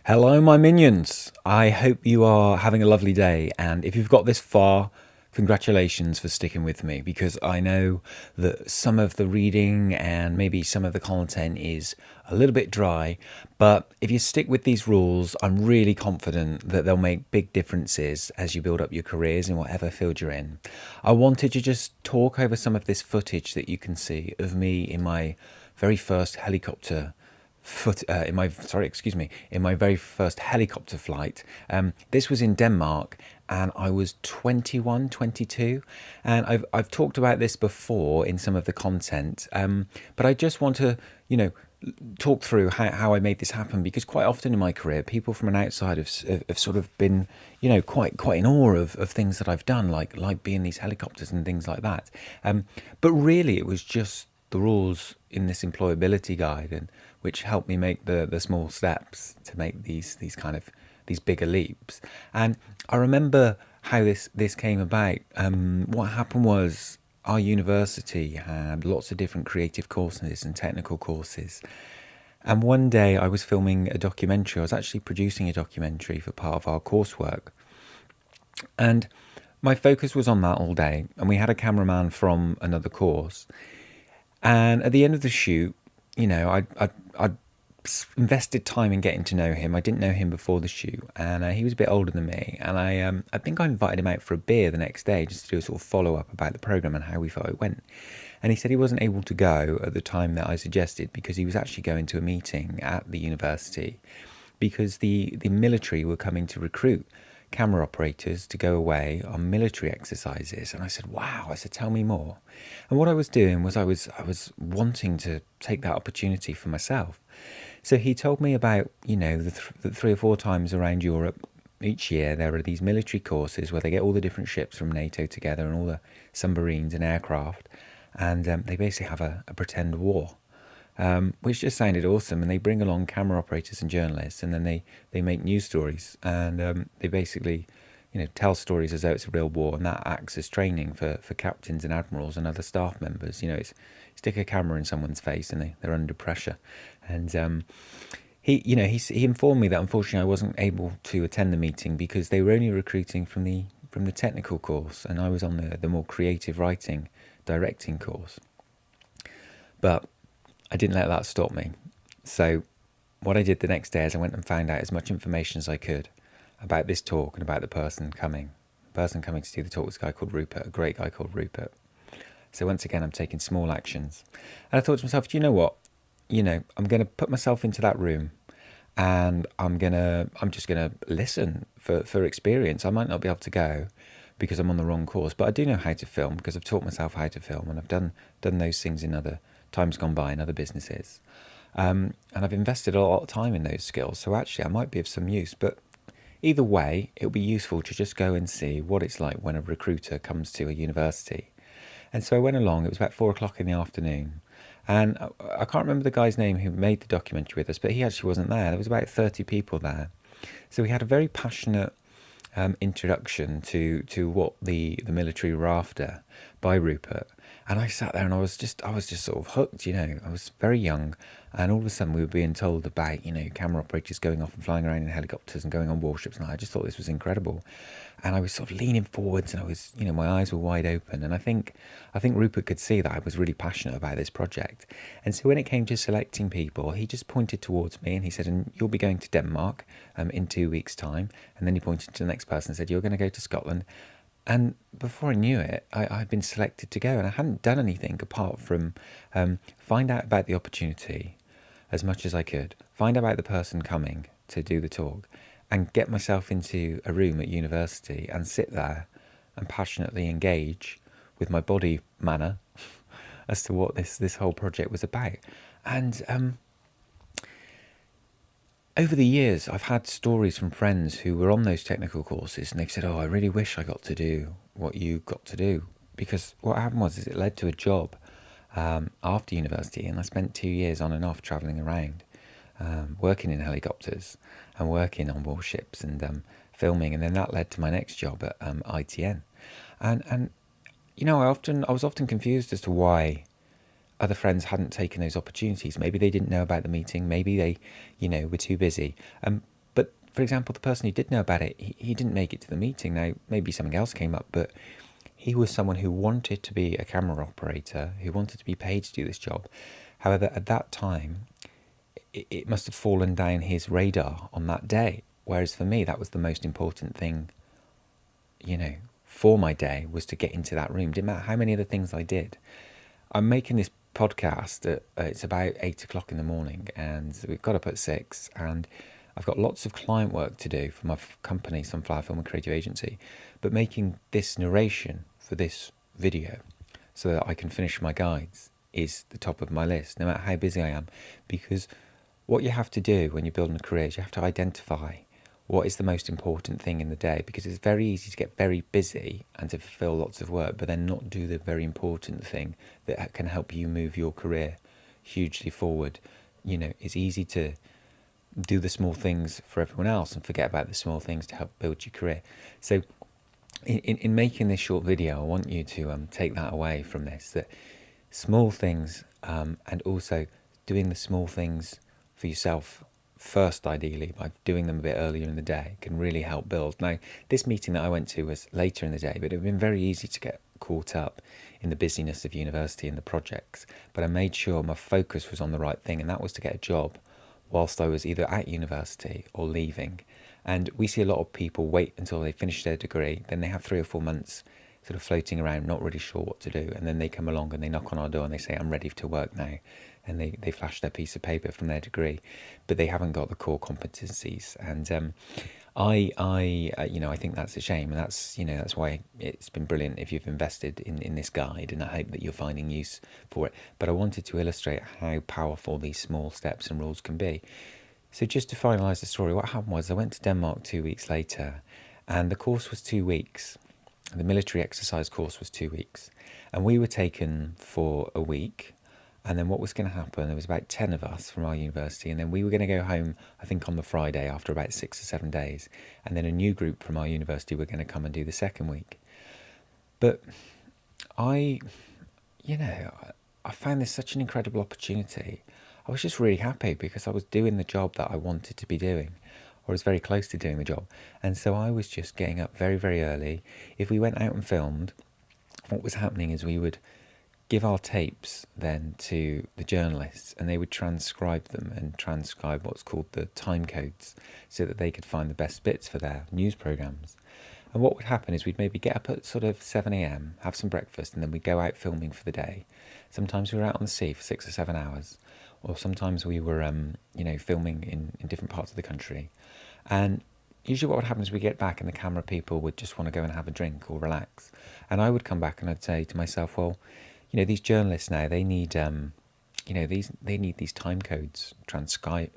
Hello, my minions. I hope you are having a lovely day. And if you've got this far, congratulations for sticking with me because I know that some of the reading and maybe some of the content is a little bit dry. But if you stick with these rules, I'm really confident that they'll make big differences as you build up your careers in whatever field you're in. I wanted to just talk over some of this footage that you can see of me in my very first helicopter in my very first helicopter flight. This was in Denmark, and I was 21, 22, and I've talked about this before in some of the content, but I just want to, talk through how I made this happen, because quite often in my career, people from an outside have sort of been, quite in awe of things that I've done, like being these helicopters and things like that. But really, it was just the rules in this employability guide, and which helped me make the small steps to make these bigger leaps. And I remember how this came about. What happened was our university had lots of different creative courses and technical courses. And one day I was filming a documentary. I was actually producing a documentary for part of our coursework. And my focus was on that all day. And we had a cameraman from another course. And at the end of the shoot, I'd invested time in getting to know him. I didn't know him before the shoot, and he was a bit older than me. And I think I invited him out for a beer the next day just to do a sort of follow up about the program and how we thought it went. And he said he wasn't able to go at the time that I suggested because he was actually going to a meeting at the university because the military were coming to recruit camera operators to go away on military exercises. And I said, wow. I said, tell me more. And what I was doing was I was wanting to take that opportunity for myself. So he told me about, the 3 or 4 times around Europe each year there are these military courses where they get all the different ships from NATO together and all the submarines and aircraft, and they basically have a pretend war. Which just sounded awesome. And they bring along camera operators and journalists, and then they make news stories, and they basically, tell stories as though it's a real war, and that acts as training for captains and admirals and other staff members. It's stick a camera in someone's face and they're under pressure. And he informed me that unfortunately I wasn't able to attend the meeting because they were only recruiting from the technical course, and I was on the more creative writing, directing course. But I didn't let that stop me. So what I did the next day is I went and found out as much information as I could about this talk and about the person coming. The person coming to do the talk was a guy called Rupert, a great guy called Rupert. So once again, I'm taking small actions. And I thought to myself, do you know what? I'm going to put myself into that room, and I'm just going to listen for experience. I might not be able to go because I'm on the wrong course, but I do know how to film because I've taught myself how to film, and I've done those things in other times gone by in other businesses. And I've invested a lot of time in those skills. So actually I might be of some use, but either way, it'll be useful to just go and see what it's like when a recruiter comes to a university. And so I went along. It was about 4 o'clock in the afternoon. And I can't remember the guy's name who made the documentary with us, but he actually wasn't there. There was about 30 people there. So we had a very passionate introduction to what the military were after by Rupert. And I sat there and I was just sort of hooked, I was very young, and all of a sudden we were being told about, camera operators going off and flying around in helicopters and going on warships, and I just thought this was incredible. And I was sort of leaning forwards, and I was, my eyes were wide open, and I think Rupert could see that I was really passionate about this project. And so when it came to selecting people, he just pointed towards me and he said, and you'll be going to Denmark in 2 weeks' time. And then he pointed to the next person and said, you're going to go to Scotland. And before I knew it, I'd been selected to go, and I hadn't done anything apart from find out about the opportunity as much as I could, find out about the person coming to do the talk, and get myself into a room at university and sit there and passionately engage with my body manner as to what this whole project was about. And over the years, I've had stories from friends who were on those technical courses, and they've said, oh, I really wish I got to do what you got to do. Because what happened was it led to a job after university, and I spent 2 years on and off travelling around, working in helicopters and working on warships and filming, and then that led to my next job at ITN. And I was often confused as to why other friends hadn't taken those opportunities. Maybe they didn't know about the meeting. Maybe they, were too busy. But for example, the person who did know about it, he didn't make it to the meeting. Now, maybe something else came up, but he was someone who wanted to be a camera operator, who wanted to be paid to do this job. However, at that time, it must have fallen down his radar on that day. Whereas for me, that was the most important thing, for my day, was to get into that room. Didn't matter how many other things I did. I'm making this podcast it's about 8 o'clock in the morning, and we've got up at 6, and I've got lots of client work to do for my company, Sunflower Film and Creative Agency. But making this narration for this video so that I can finish my guides is the top of my list, no matter how busy I am. Because what you have to do when you're building a career is you have to identify what is the most important thing in the day, because it's very easy to get very busy and to fulfill lots of work, but then not do the very important thing that can help you move your career hugely forward. It's easy to do the small things for everyone else and forget about the small things to help build your career. So in making this short video, I want you to take that away from this, that small things and also doing the small things for yourself first, ideally, by doing them a bit earlier in the day, can really help build. Now, this meeting that I went to was later in the day, but it would have been very easy to get caught up in the busyness of university and the projects. But I made sure my focus was on the right thing, and that was to get a job whilst I was either at university or leaving. And we see a lot of people wait until they finish their degree, then they have 3 or 4 months sort of floating around, not really sure what to do, and then they come along and they knock on our door and they say, I'm ready to work now. And they flash their piece of paper from their degree, but they haven't got the core competencies. And I think that's a shame, and that's why it's been brilliant if you've invested in this guide, and I hope that you're finding use for it. But I wanted to illustrate how powerful these small steps and rules can be. So just to finalise the story, what happened was I went to Denmark 2 weeks later, and the course was 2 weeks. The military exercise course was 2 weeks, and we were taken for a week. And then what was going to happen, there was about 10 of us from our university, and then we were going to go home, I think, on the Friday after about 6 or 7 days. And then a new group from our university were going to come and do the second week. But I found this such an incredible opportunity. I was just really happy because I was doing the job that I wanted to be doing, or was very close to doing the job. And so I was just getting up very, very early. If we went out and filmed, what was happening is we would give our tapes then to the journalists, and they would transcribe them and transcribe what's called the time codes so that they could find the best bits for their news programmes. And what would happen is we'd maybe get up at sort of 7 a.m, have some breakfast, and then we'd go out filming for the day. Sometimes we were out on the sea for 6 or 7 hours, or sometimes we were filming in different parts of the country. And usually what would happen is we get back and the camera people would just want to go and have a drink or relax. And I would come back and I'd say to myself, well, these journalists now, they need, they need these time codes transcribing,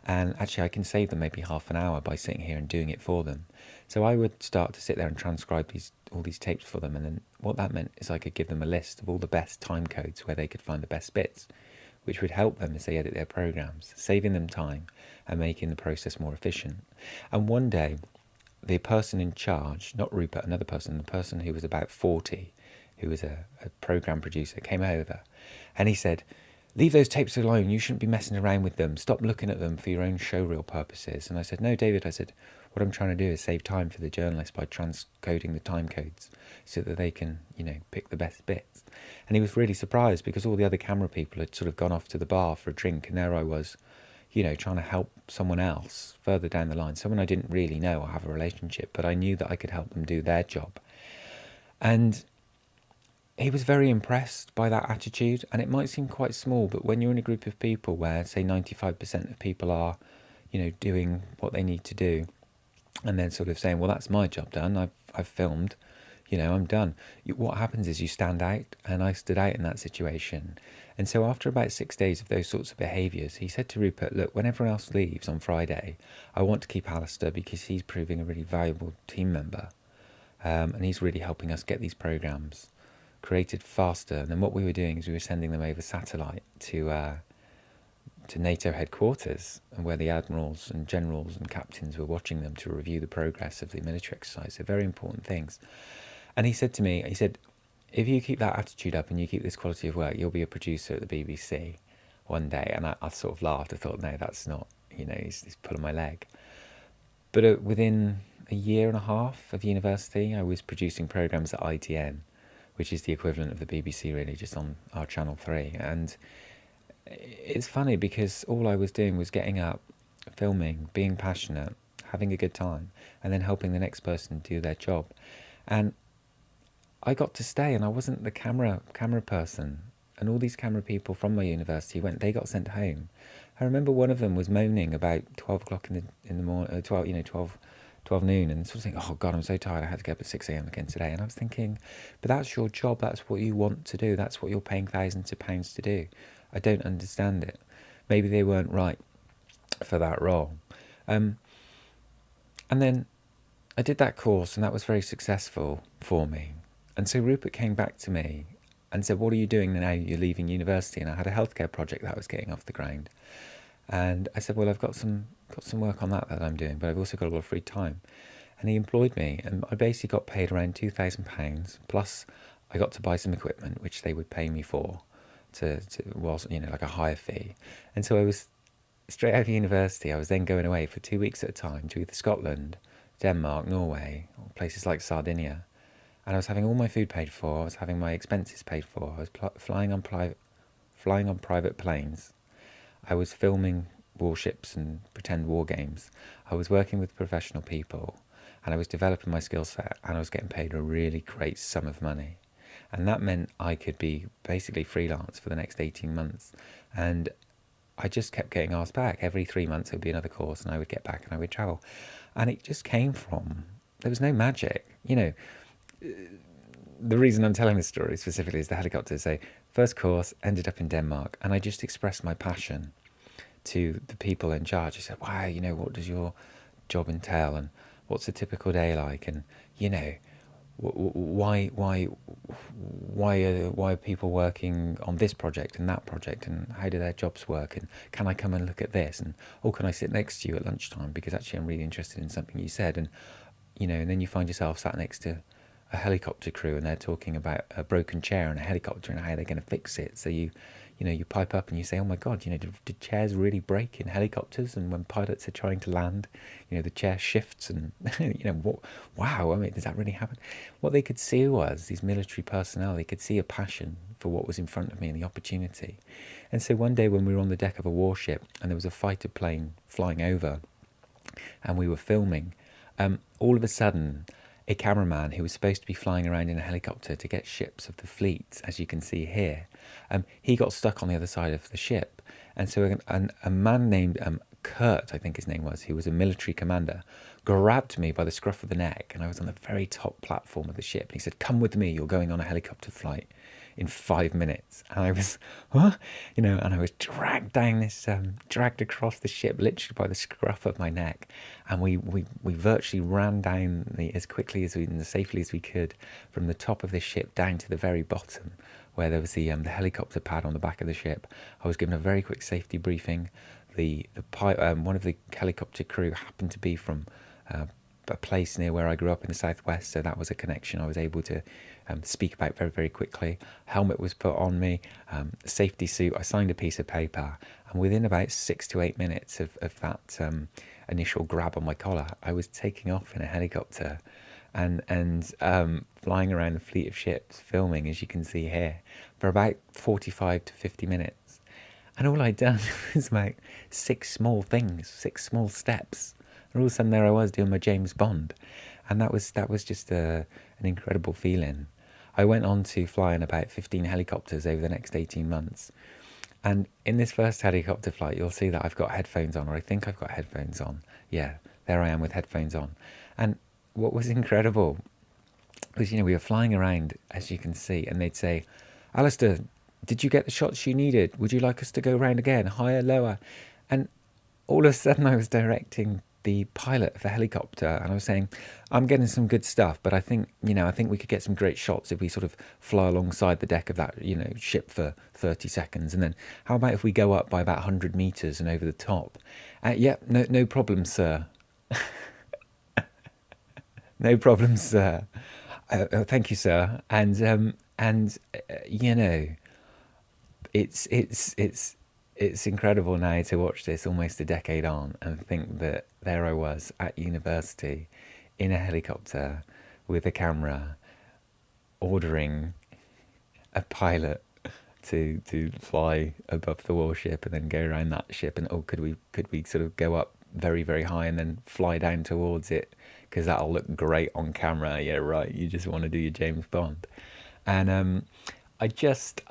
and actually I can save them maybe half an hour by sitting here and doing it for them. So I would start to sit there and transcribe all these tapes for them, and then what that meant is I could give them a list of all the best time codes where they could find the best bits, which would help them as they edit their programs, saving them time and making the process more efficient. And one day, the person in charge, not Rupert, another person, the person who was about 40, who was a program producer, came over, and he said, leave those tapes alone, you shouldn't be messing around with them, stop looking at them for your own showreel purposes. And I said, no, David, what I'm trying to do is save time for the journalists by transcoding the time codes so that they can, pick the best bits. And he was really surprised because all the other camera people had sort of gone off to the bar for a drink, and there I was, trying to help someone else further down the line, someone I didn't really know or have a relationship, but I knew that I could help them do their job. And he was very impressed by that attitude, and it might seem quite small, but when you're in a group of people where, say, 95% of people are, doing what they need to do, and then sort of saying, well, that's my job done, I've filmed, I'm done. What happens is you stand out, and I stood out in that situation. And so after about 6 days of those sorts of behaviours, he said to Rupert, look, when everyone else leaves on Friday, I want to keep Alistair because he's proving a really valuable team member, and he's really helping us get these programmes created faster. And then what we were doing is we were sending them over satellite to NATO headquarters, and where the admirals and generals and captains were watching them to review the progress of the military exercise. So very important things. And he said to me, if you keep that attitude up and you keep this quality of work, you'll be a producer at the BBC one day. And I sort of laughed. I thought, no, that's not he's pulling my leg. But within a year and a half of university, I was producing programs at ITN, which is the equivalent of the BBC, really, just on our Channel 3. And it's funny because all I was doing was getting up, filming, being passionate, having a good time, and then helping the next person do their job. And I got to stay, and I wasn't the camera person. And all these camera people from my university they got sent home. I remember one of them was moaning about 12 o'clock in the morning, 12 noon, and sort of saying, "Oh God, I'm so tired. I had to get up at 6 a.m. again today." And I was thinking, but that's your job. That's what you want to do. That's what you're paying thousands of pounds to do. I don't understand it. Maybe they weren't right for that role. And then I did that course, and that was very successful for me. And so Rupert came back to me and said, "What are you doing now you're leaving university?" And I had a healthcare project that was getting off the ground. And I said, "Well, I've got some work on that I'm doing, but I've also got a lot of free time." And he employed me, and I basically got paid around £2,000, plus I got to buy some equipment, which they would pay me for, like a hire fee. And so I was straight out of university. I was then going away for 2 weeks at a time to either Scotland, Denmark, Norway, or places like Sardinia. And I was having all my food paid for. I was having my expenses paid for. I was flying on private planes. I was filming warships and pretend war games. I was working with professional people, and I was developing my skill set, and I was getting paid a really great sum of money. And that meant I could be basically freelance for the next 18 months. And I just kept getting asked back. Every 3 months it would be another course, and I would get back and I would travel. And it just came from, there was no magic. The reason I'm telling this story specifically is the helicopter. So first course, ended up in Denmark, and I just expressed my passion to the people in charge. I said, "Wow, what does your job entail, and what's a typical day like, and why are people working on this project and that project, and how do their jobs work, and can I come and look at this, and can I sit next to you at lunchtime, because actually I'm really interested in something you said." And and then you find yourself sat next to a helicopter crew, and they're talking about a broken chair and a helicopter and how they're going to fix it. So you pipe up and you say, "Oh my God, did chairs really break in helicopters? And when pilots are trying to land, the chair shifts, and wow, I mean, does that really happen?" What they could see was, these military personnel, they could see a passion for what was in front of me and the opportunity. And so one day when we were on the deck of a warship and there was a fighter plane flying over and we were filming, all of a sudden, a cameraman who was supposed to be flying around in a helicopter to get ships of the fleet, as you can see here, he got stuck on the other side of the ship. And so a man named Kurt, I think his name was, who was a military commander, grabbed me by the scruff of the neck, and I was on the very top platform of the ship. And he said, "Come with me, you're going on a helicopter flight in 5 minutes." And I was, what? And I was dragged across the ship, literally by the scruff of my neck. And we virtually ran down as quickly and as safely as we could from the top of the ship down to the very bottom, where there was the helicopter pad on the back of the ship. I was given a very quick safety briefing. One of the helicopter crew happened to be from a place near where I grew up in the southwest, so that was a connection I was able to speak about very, very quickly. Helmet was put on me, safety suit. I signed a piece of paper, and within about 6 to 8 minutes of that initial grab on my collar, I was taking off in a helicopter and flying around the fleet of ships, filming, as you can see here, for about 45 to 50 minutes. And all I'd done was about 6 small things, 6 small steps. And all of a sudden there I was doing my James Bond. And that was just an incredible feeling. I went on to fly in about 15 helicopters over the next 18 months. And in this first helicopter flight, you'll see that I've got headphones on, or I think I've got headphones on. Yeah, there I am with headphones on. And what was incredible was, we were flying around, as you can see, and they'd say, "Alistair, did you get the shots you needed? Would you like us to go round again, higher, lower?" And all of a sudden I was directing the pilot of the helicopter, and I was saying, "I'm getting some good stuff, but I think we could get some great shots if we sort of fly alongside the deck of that, ship for 30 seconds. And then how about if we go up by about 100 meters and over the top?" "Yeah, no problem, sir." "No problem, sir. Thank you, sir." And it's it's incredible now to watch this almost a decade on and think that there I was at university in a helicopter with a camera ordering a pilot to fly above the warship and then go around that ship, and oh, could we sort of go up very very high and then fly down towards it because that'll look great on camera. Yeah, right, you just want to do your James Bond. And I just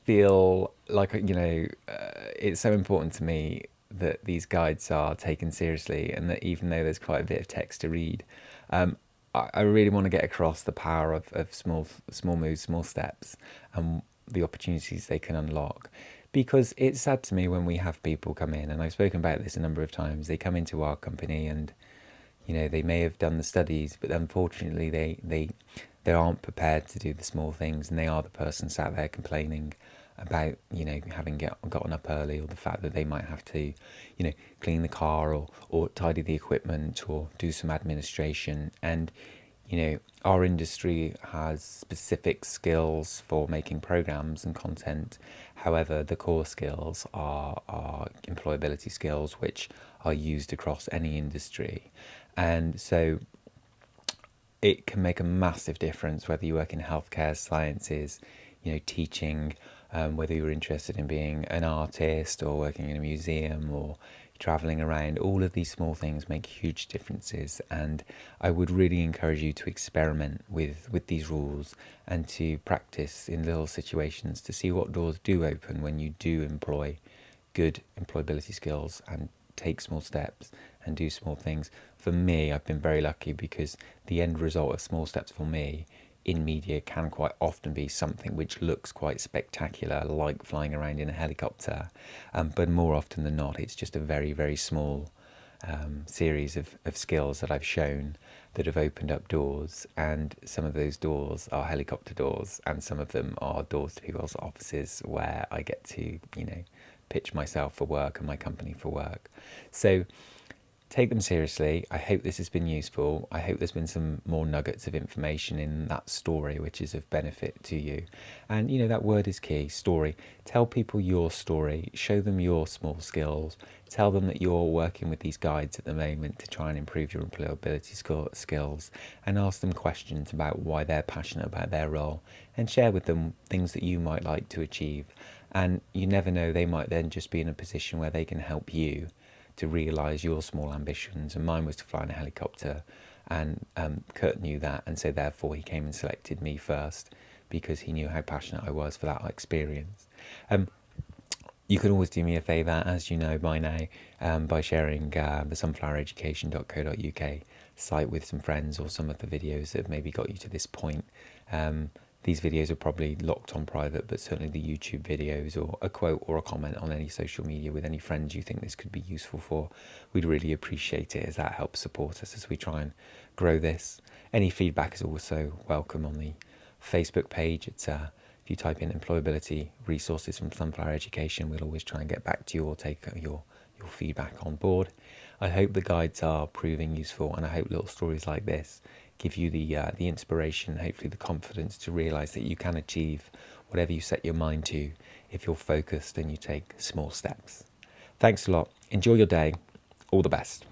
feel like, it's so important to me that these guides are taken seriously, and that even though there's quite a bit of text to read, I really want to get across the power of small moves, small steps, and the opportunities they can unlock. Because it's sad to me when we have people come in, and I've spoken about this a number of times. They come into our company, and they may have done the studies, but unfortunately they aren't prepared to do the small things, and they are the person sat there complaining about having gotten up early, or the fact that they might have to clean the car, or tidy the equipment, or do some administration. And our industry has specific skills for making programs and content. However, the core skills are employability skills, which are used across any industry. And so it can make a massive difference whether you work in healthcare, sciences, teaching, whether you're interested in being an artist or working in a museum or traveling around. All of these small things make huge differences, and I would really encourage you to experiment with these rules and to practice in little situations to see what doors do open when you do employ good employability skills and take small steps and do small things. For me, I've been very lucky because the end result of small steps for me in media can quite often be something which looks quite spectacular, like flying around in a helicopter. But more often than not, it's just a very, very small series of skills that I've shown that have opened up doors. And some of those doors are helicopter doors, and some of them are doors to people's offices where I get to, pitch myself for work and my company for work. So take them seriously. I hope this has been useful. I hope there's been some more nuggets of information in that story which is of benefit to you. And that word is key, story. Tell people your story. Show them your small skills. Tell them that you're working with these guides at the moment to try and improve your employability skills, and ask them questions about why they're passionate about their role, and share with them things that you might like to achieve. And you never know, they might then just be in a position where they can help you to realise your small ambitions. And mine was to fly in a helicopter, and Kurt knew that, and so therefore he came and selected me first because he knew how passionate I was for that experience. You can always do me a favour, as you know by now, by sharing the sunflowereducation.co.uk site with some friends, or some of the videos that have maybe got you to this point. These videos are probably locked on private, but certainly the YouTube videos, or a quote or a comment on any social media with any friends you think this could be useful for, we'd really appreciate it, as that helps support us as we try and grow this. Any feedback is also welcome on the Facebook page. It's if you type in employability resources from Sunflower Education, we'll always try and get back to you or take your feedback on board. I hope the guides are proving useful, and I hope little stories like this give you the inspiration, hopefully the confidence to realise that you can achieve whatever you set your mind to if you're focused and you take small steps. Thanks a lot. Enjoy your day. All the best.